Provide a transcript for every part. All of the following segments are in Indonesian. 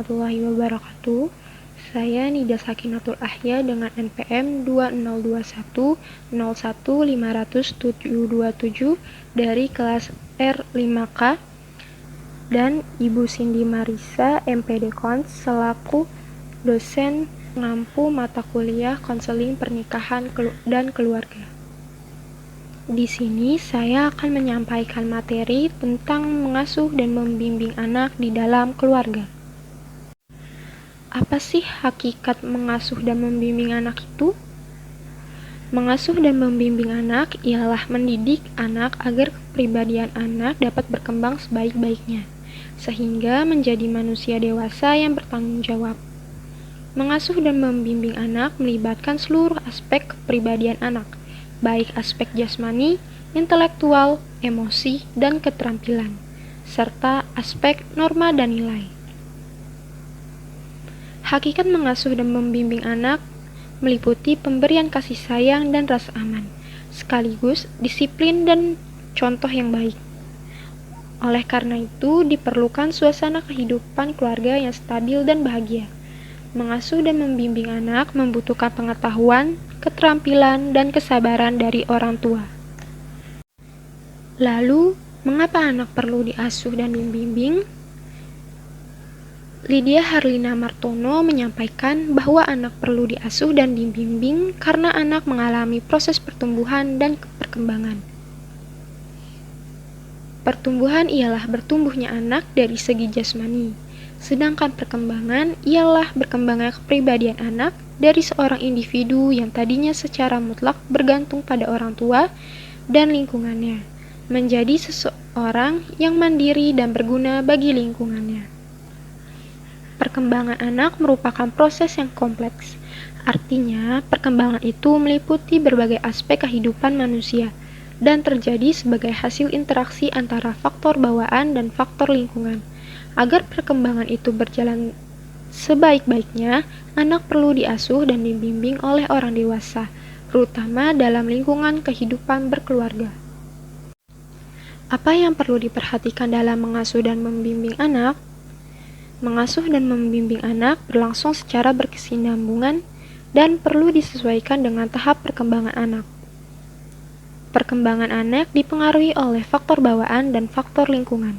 warahmatullahi wabarakatuh. Saya Nida Sakinatul Ahya dengan NPM 2021 01527 dari kelas R5K dan Ibu Cindy Marisa MPD Kons selaku dosen pengampu mata kuliah konseling pernikahan dan keluarga. Di sini saya akan menyampaikan materi tentang mengasuh dan membimbing anak di dalam keluarga. Apa sih hakikat mengasuh dan membimbing anak itu? Mengasuh dan membimbing anak ialah mendidik anak agar kepribadian anak dapat berkembang sebaik-baiknya, sehingga menjadi manusia dewasa yang bertanggung jawab. Mengasuh dan membimbing anak melibatkan seluruh aspek kepribadian anak, baik aspek jasmani, intelektual, emosi, dan keterampilan, serta aspek norma dan nilai. Hakikat mengasuh dan membimbing anak meliputi pemberian kasih sayang dan rasa aman, sekaligus disiplin dan contoh yang baik. Oleh karena itu, diperlukan suasana kehidupan keluarga yang stabil dan bahagia. Mengasuh dan membimbing anak membutuhkan pengetahuan, keterampilan, dan kesabaran dari orang tua. Lalu, mengapa anak perlu diasuh dan dibimbing? Lydia Harlina Martono menyampaikan bahwa anak perlu diasuh dan dibimbing karena anak mengalami proses pertumbuhan dan perkembangan. Pertumbuhan ialah bertumbuhnya anak dari segi jasmani, sedangkan perkembangan ialah berkembangnya kepribadian anak dari seorang individu yang tadinya secara mutlak bergantung pada orang tua dan lingkungannya, menjadi seseorang yang mandiri dan berguna bagi lingkungannya. Perkembangan anak merupakan proses yang kompleks. Artinya, perkembangan itu meliputi berbagai aspek kehidupan manusia dan terjadi sebagai hasil interaksi antara faktor bawaan dan faktor lingkungan. Agar perkembangan itu berjalan sebaik-baiknya, anak perlu diasuh dan dibimbing oleh orang dewasa, terutama dalam lingkungan kehidupan berkeluarga. Apa yang perlu diperhatikan dalam mengasuh dan membimbing anak? Mengasuh dan membimbing anak berlangsung secara berkesinambungan dan perlu disesuaikan dengan tahap perkembangan anak. Perkembangan anak dipengaruhi oleh faktor bawaan dan faktor lingkungan.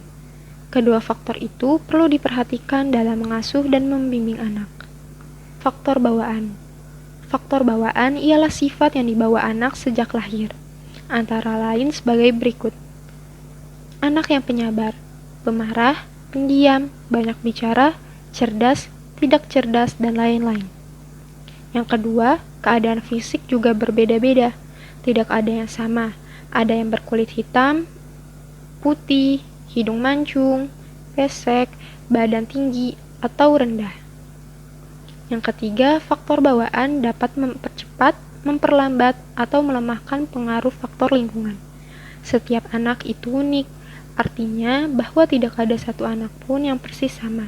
Kedua faktor itu perlu diperhatikan dalam mengasuh dan membimbing anak. Faktor bawaan. Faktor bawaan ialah sifat yang dibawa anak sejak lahir, antara lain sebagai berikut. Anak yang penyabar, pemarah, pendiam, banyak bicara, cerdas, tidak cerdas, dan lain-lain. Yang kedua, keadaan fisik juga berbeda-beda. Tidak ada yang sama. Ada yang berkulit hitam, putih, hidung mancung, pesek, badan tinggi, atau rendah. Yang ketiga, faktor bawaan dapat mempercepat, memperlambat, atau melemahkan pengaruh faktor lingkungan. Setiap anak itu unik. Artinya bahwa tidak ada satu anak pun yang persis sama.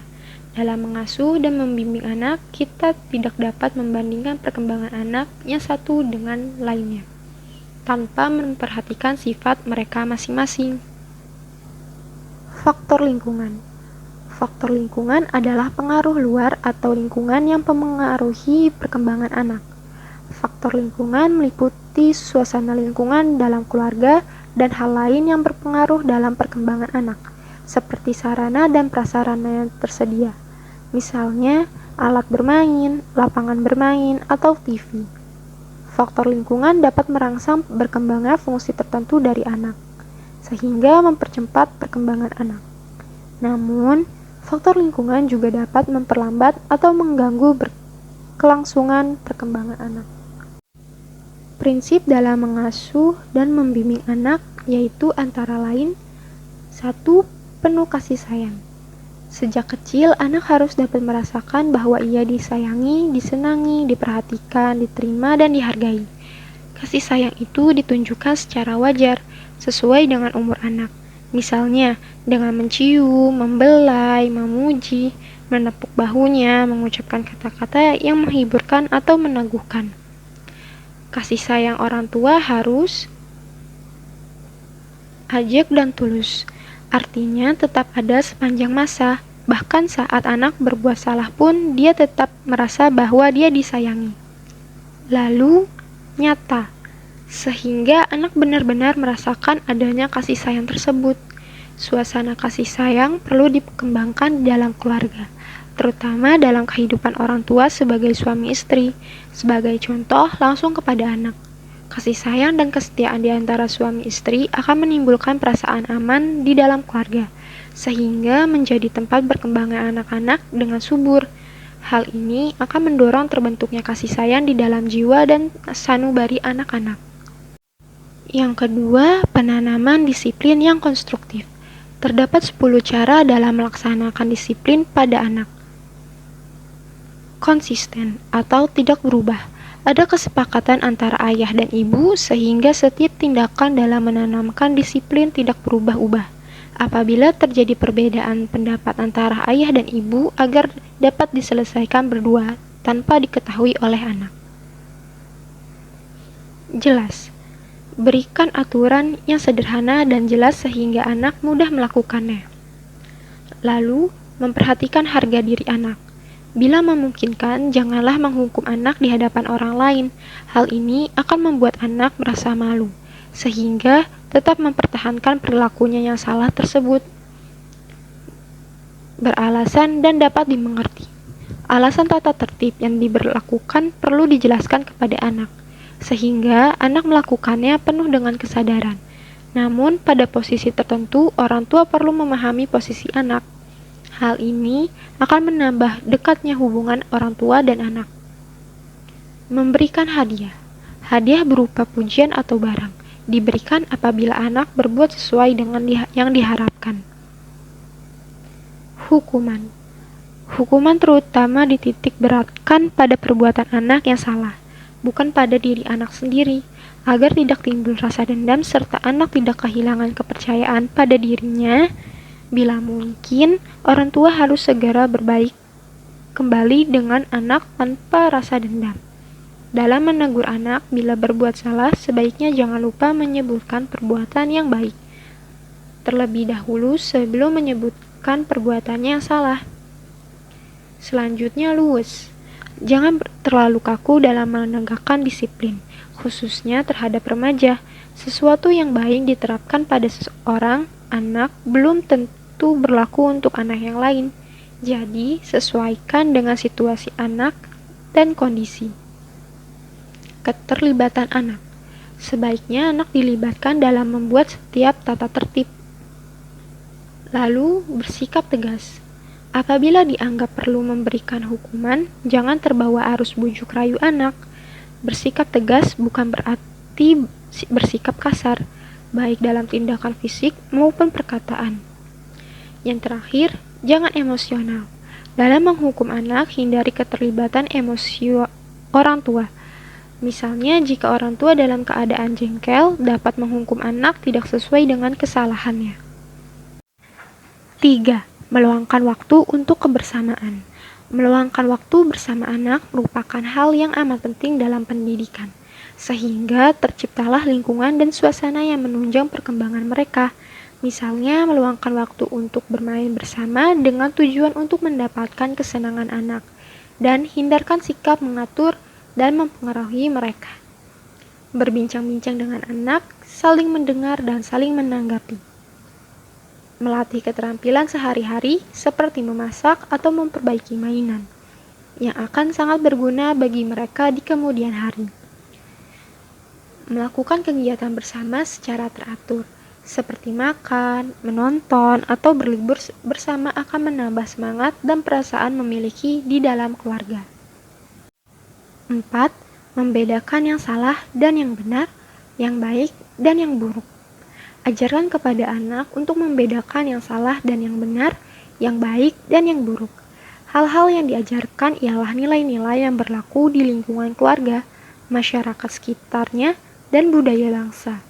Dalam mengasuh dan membimbing anak, kita tidak dapat membandingkan perkembangan anak yang satu dengan lainnya, tanpa memperhatikan sifat mereka masing-masing. Faktor lingkungan. Faktor lingkungan adalah pengaruh luar atau lingkungan yang mempengaruhi perkembangan anak. Faktor lingkungan meliputi suasana lingkungan dalam keluarga dan hal lain yang berpengaruh dalam perkembangan anak, seperti sarana dan prasarana yang tersedia, misalnya alat bermain, lapangan bermain, atau TV. Faktor lingkungan dapat merangsang berkembangnya fungsi tertentu dari anak, sehingga mempercepat perkembangan anak. Namun, faktor lingkungan juga dapat memperlambat atau mengganggu kelangsungan perkembangan anak. Prinsip dalam mengasuh dan membimbing anak yaitu antara lain 1. Penuh kasih sayang. Sejak kecil, anak harus dapat merasakan bahwa ia disayangi, disenangi, diperhatikan, diterima, dan dihargai. Kasih sayang itu ditunjukkan secara wajar, sesuai dengan umur anak. Misalnya, dengan mencium, membelai, memuji, menepuk bahunya, mengucapkan kata-kata yang menghiburkan atau meneguhkan. Kasih sayang orang tua harus ajak dan tulus. Artinya tetap ada sepanjang masa, Bahkan saat anak berbuat salah pun, dia tetap merasa bahwa dia disayangi. Lalu, nyata, sehingga anak benar-benar merasakan adanya kasih sayang tersebut. Suasana kasih sayang perlu dikembangkan dalam keluarga, terutama dalam kehidupan orang tua sebagai suami istri. Sebagai contoh, langsung kepada anak. Kasih sayang dan kesetiaan di antara suami istri akan menimbulkan perasaan aman di dalam keluarga, sehingga menjadi tempat berkembangnya anak-anak dengan subur. Hal ini akan mendorong terbentuknya kasih sayang di dalam jiwa dan sanubari anak-anak. Yang kedua, penanaman disiplin yang konstruktif. Terdapat 10 cara dalam melaksanakan disiplin pada anak. Konsisten atau tidak berubah. Ada kesepakatan antara ayah dan ibu sehingga setiap tindakan dalam menanamkan disiplin tidak berubah-ubah. Apabila terjadi perbedaan pendapat antara ayah dan ibu agar dapat diselesaikan berdua tanpa diketahui oleh anak. Jelas. Berikan aturan yang sederhana dan jelas sehingga anak mudah melakukannya. Lalu, memperhatikan harga diri anak. Bila memungkinkan, janganlah menghukum anak di hadapan orang lain. Hal ini akan membuat anak merasa malu, sehingga tetap mempertahankan perilakunya yang salah tersebut. Beralasan dan dapat dimengerti. Alasan tata tertib yang diberlakukan perlu dijelaskan kepada anak, sehingga anak melakukannya penuh dengan kesadaran. Namun, pada posisi tertentu, orang tua perlu memahami posisi anak. Hal ini akan menambah dekatnya hubungan orang tua dan anak. Memberikan hadiah. Hadiah berupa pujian atau barang, diberikan apabila anak berbuat sesuai dengan yang diharapkan. Hukuman. Hukuman terutama dititik beratkan pada perbuatan anak yang salah, bukan pada diri anak sendiri, agar tidak timbul rasa dendam serta anak tidak kehilangan kepercayaan pada dirinya. Bila mungkin, orang tua harus segera berbaik kembali dengan anak tanpa rasa dendam. Dalam menegur anak bila berbuat salah, sebaiknya jangan lupa menyebutkan perbuatan yang baik terlebih dahulu sebelum menyebutkan perbuatannya yang salah. Selanjutnya, luwes. Jangan terlalu kaku dalam menegakkan disiplin, khususnya terhadap remaja. Sesuatu yang baik diterapkan pada seseorang anak belum tentu berlaku untuk anak yang lain. Jadi, sesuaikan dengan situasi anak dan kondisi. Keterlibatan anak. Sebaiknya anak dilibatkan dalam membuat setiap tata tertib. Lalu, bersikap tegas. Apabila dianggap perlu memberikan hukuman, jangan terbawa arus bujuk rayu anak. Bersikap tegas bukan berarti bersikap kasar, baik dalam tindakan fisik maupun perkataan. Yang terakhir, jangan emosional. Dalam menghukum anak, hindari keterlibatan emosi orang tua. Misalnya, jika orang tua dalam keadaan jengkel, dapat menghukum anak tidak sesuai dengan kesalahannya. 3. Meluangkan waktu untuk kebersamaan. Meluangkan waktu bersama anak merupakan hal yang amat penting dalam pendidikan, sehingga terciptalah lingkungan dan suasana yang menunjang perkembangan mereka. Misalnya, meluangkan waktu untuk bermain bersama dengan tujuan untuk mendapatkan kesenangan anak, dan hindarkan sikap mengatur dan mempengaruhi mereka. Berbincang-bincang dengan anak, saling mendengar dan saling menanggapi. Melatih keterampilan sehari-hari seperti memasak atau memperbaiki mainan, yang akan sangat berguna bagi mereka di kemudian hari. Melakukan kegiatan bersama secara teratur, seperti makan, menonton, atau berlibur bersama akan menambah semangat dan perasaan memiliki di dalam keluarga. 4. Membedakan yang salah dan yang benar, yang baik dan yang buruk. Ajarkan kepada anak untuk membedakan yang salah dan yang benar, yang baik dan yang buruk. Hal-hal yang diajarkan ialah nilai-nilai yang berlaku di lingkungan keluarga, masyarakat sekitarnya, dan budaya bangsa.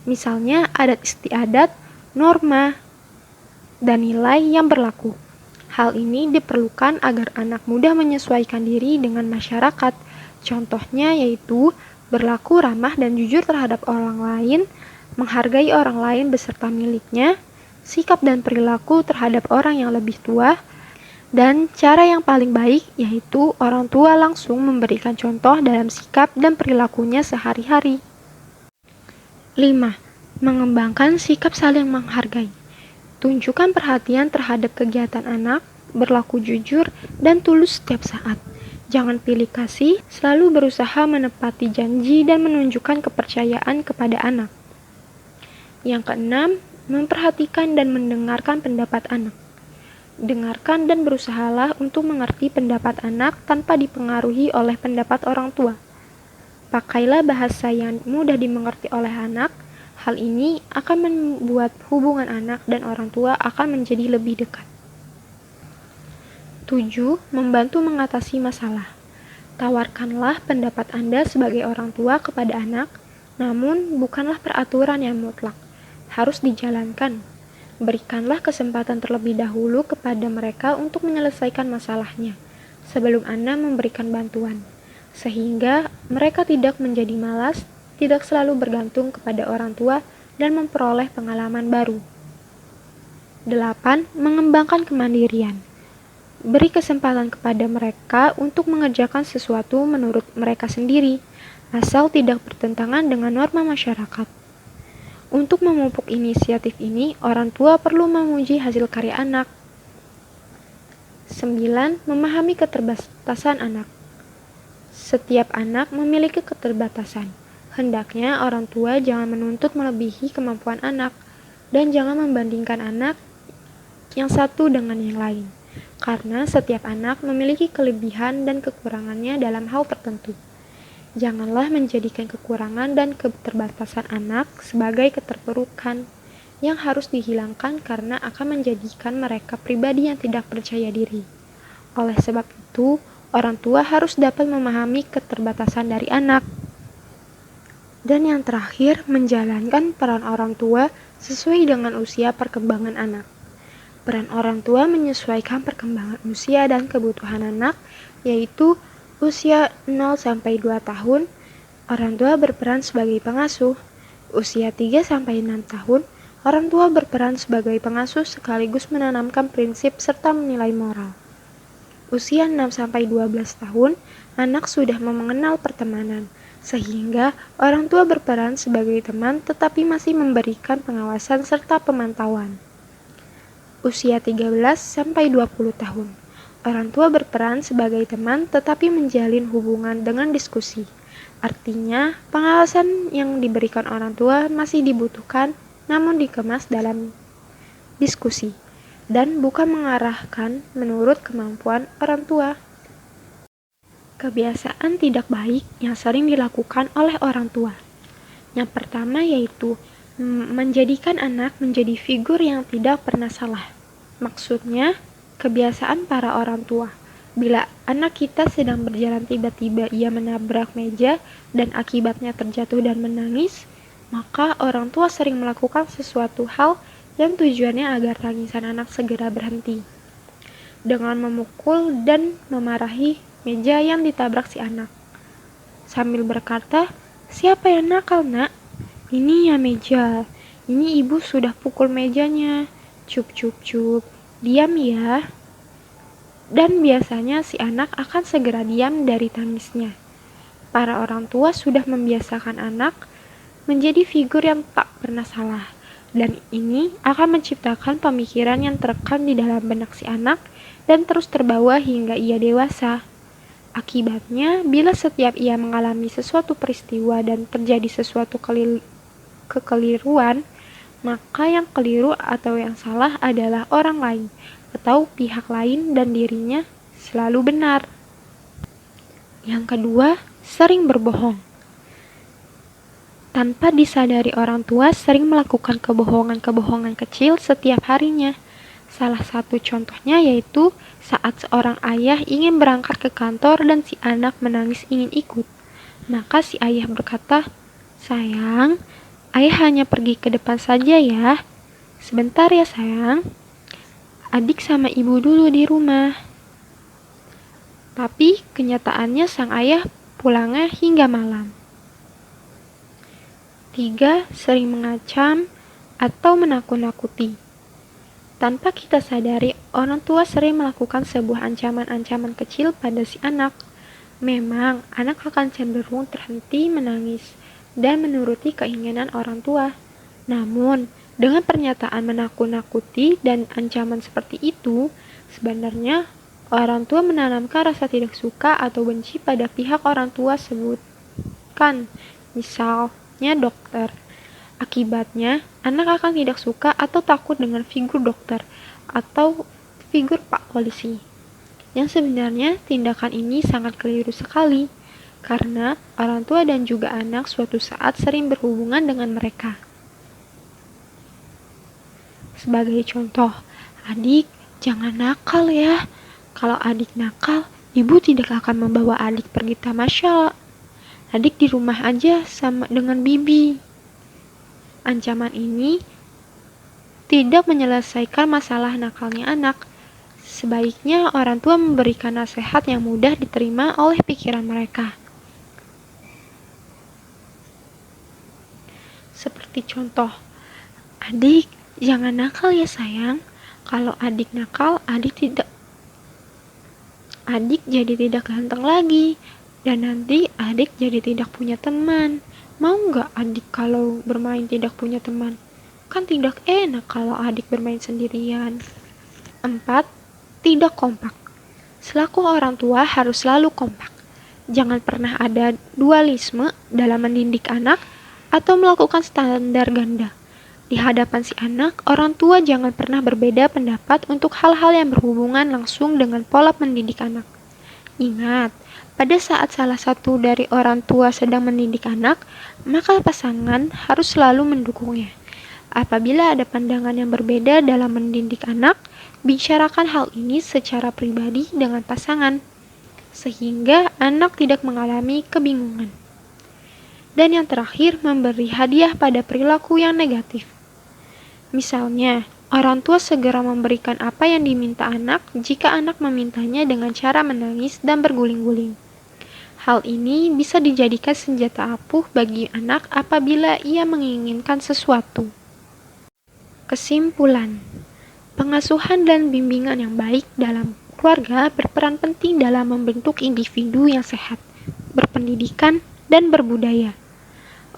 Misalnya adat istiadat, norma, dan nilai yang berlaku. Hal ini diperlukan agar anak mudah menyesuaikan diri dengan masyarakat. Contohnya yaitu berlaku ramah dan jujur terhadap orang lain, menghargai orang lain beserta miliknya, sikap dan perilaku terhadap orang yang lebih tua, Dan cara yang paling baik yaitu orang tua langsung memberikan contoh dalam sikap dan perilakunya sehari-hari. 5. Mengembangkan sikap saling menghargai. Tunjukkan perhatian terhadap kegiatan anak, berlaku jujur dan tulus setiap saat. Jangan pilih kasih, selalu berusaha menepati janji dan menunjukkan kepercayaan kepada anak. Yang keenam, memperhatikan dan mendengarkan pendapat anak. Dengarkan dan berusahalah untuk mengerti pendapat anak tanpa dipengaruhi oleh pendapat orang tua. Pakailah bahasa yang mudah dimengerti oleh anak. Hal ini akan membuat hubungan anak dan orang tua akan menjadi lebih dekat. 7. Membantu mengatasi masalah. Tawarkanlah pendapat Anda sebagai orang tua kepada anak, namun bukanlah peraturan yang mutlak. Harus dijalankan. Berikanlah kesempatan terlebih dahulu kepada mereka untuk menyelesaikan masalahnya, sebelum Anda memberikan bantuan, sehingga mereka tidak menjadi malas, tidak selalu bergantung kepada orang tua, dan memperoleh pengalaman baru. 8. Mengembangkan kemandirian. Beri kesempatan kepada mereka untuk mengerjakan sesuatu menurut mereka sendiri, asal tidak bertentangan dengan norma masyarakat. Untuk memupuk inisiatif ini, orang tua perlu memuji hasil karya anak. 9. Memahami keterbatasan anak. Setiap anak memiliki keterbatasan. Hendaknya orang tua jangan menuntut melebihi kemampuan anak, dan jangan membandingkan anak yang satu dengan yang lain, karena setiap anak memiliki kelebihan dan kekurangannya dalam hal tertentu. Janganlah menjadikan kekurangan dan keterbatasan anak sebagai keterpurukan yang harus dihilangkan karena akan menjadikan mereka pribadi yang tidak percaya diri. Oleh sebab itu, orang tua harus dapat memahami keterbatasan dari anak. Dan yang terakhir, menjalankan peran orang tua sesuai dengan usia perkembangan anak. Peran orang tua menyesuaikan perkembangan usia dan kebutuhan anak, yaitu usia 0-2 tahun, orang tua berperan sebagai pengasuh. Usia 3-6 tahun, orang tua berperan sebagai pengasuh sekaligus menanamkan prinsip serta nilai moral. Usia 6-12 tahun, anak sudah mengenal pertemanan, sehingga orang tua berperan sebagai teman tetapi masih memberikan pengawasan serta pemantauan. Usia 13-20 tahun, orang tua berperan sebagai teman tetapi menjalin hubungan dengan diskusi. Artinya, pengawasan yang diberikan orang tua masih dibutuhkan namun dikemas dalam diskusi dan bukan mengarahkan menurut kemampuan orang tua. Kebiasaan tidak baik yang sering dilakukan oleh orang tua. Yang pertama yaitu menjadikan anak menjadi figur yang tidak pernah salah. Maksudnya, kebiasaan para orang tua. Bila anak kita sedang berjalan tiba-tiba ia menabrak meja dan akibatnya terjatuh dan menangis, maka orang tua sering melakukan sesuatu hal yang tujuannya agar tangisan anak segera berhenti. Dengan memukul dan memarahi meja yang ditabrak si anak. Sambil berkata, "Siapa yang nakal, Nak? Ini ya meja. Ini ibu sudah pukul mejanya. Cup, cup, cup. Diam ya." Dan biasanya si anak akan segera diam dari tangisnya. Para orang tua sudah membiasakan anak menjadi figur yang tak pernah salah. Dan ini akan menciptakan pemikiran yang terekam di dalam benak si anak dan terus terbawa hingga ia dewasa. Akibatnya, bila setiap ia mengalami sesuatu peristiwa dan terjadi sesuatu kekeliruan, maka yang keliru atau yang salah adalah orang lain atau pihak lain dan dirinya selalu benar. Yang kedua, sering berbohong. Tanpa disadari orang tua sering melakukan kebohongan-kebohongan kecil setiap harinya. Salah satu contohnya yaitu saat seorang ayah ingin berangkat ke kantor dan si anak menangis ingin ikut. Maka si ayah berkata, "Sayang, ayah hanya pergi ke depan saja ya. Sebentar ya sayang. Adik sama ibu dulu di rumah." Tapi kenyataannya sang ayah pulangnya hingga malam. 3. Sering mengacam atau menakut-nakuti. Tanpa kita sadari, orang tua sering melakukan sebuah ancaman-ancaman kecil pada si anak. Memang, anak akan cenderung terhenti menangis dan menuruti keinginan orang tua. Namun, dengan pernyataan menakut-nakuti dan ancaman seperti itu, sebenarnya orang tua menanamkan rasa tidak suka atau benci pada pihak orang tua sebutkan, misalnya dokter. Akibatnya, anak akan tidak suka atau takut dengan figur dokter atau figur Pak Polisi. Yang sebenarnya tindakan ini sangat keliru sekali, karena orang tua dan juga anak suatu saat sering berhubungan dengan mereka. Sebagai contoh, adik, jangan nakal ya. Kalau adik nakal, ibu tidak akan membawa adik pergi tamasya. Adik di rumah aja sama dengan bibi. Ancaman ini tidak menyelesaikan masalah nakalnya anak. Sebaiknya orang tua memberikan nasihat yang mudah diterima oleh pikiran mereka. Seperti contoh, adik, jangan nakal ya sayang. Kalau adik nakal, adik jadi tidak ganteng lagi. Dan nanti adik jadi tidak punya teman. Mau nggak adik kalau bermain tidak punya teman? Kan tidak enak kalau adik bermain sendirian. 4. Tidak kompak. Selaku orang tua harus selalu kompak. Jangan pernah ada dualisme dalam mendidik anak atau melakukan standar ganda. Di hadapan si anak, orang tua jangan pernah berbeda pendapat untuk hal-hal yang berhubungan langsung dengan pola mendidik anak. Ingat, pada saat salah satu dari orang tua sedang mendidik anak, maka pasangan harus selalu mendukungnya. Apabila ada pandangan yang berbeda dalam mendidik anak, bicarakan hal ini secara pribadi dengan pasangan, sehingga anak tidak mengalami kebingungan. Dan yang terakhir, memberi hadiah pada perilaku yang negatif. Misalnya, orang tua segera memberikan apa yang diminta anak jika anak memintanya dengan cara menangis dan berguling-guling. Hal ini bisa dijadikan senjata ampuh bagi anak apabila ia menginginkan sesuatu. Kesimpulan, pengasuhan dan bimbingan yang baik dalam keluarga berperan penting dalam membentuk individu yang sehat, berpendidikan, dan berbudaya.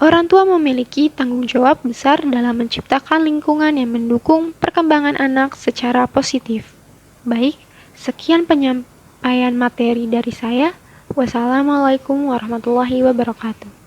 Orang tua memiliki tanggung jawab besar dalam menciptakan lingkungan yang mendukung perkembangan anak secara positif. Baik, sekian penyampaian materi dari saya. Wassalamualaikum warahmatullahi wabarakatuh.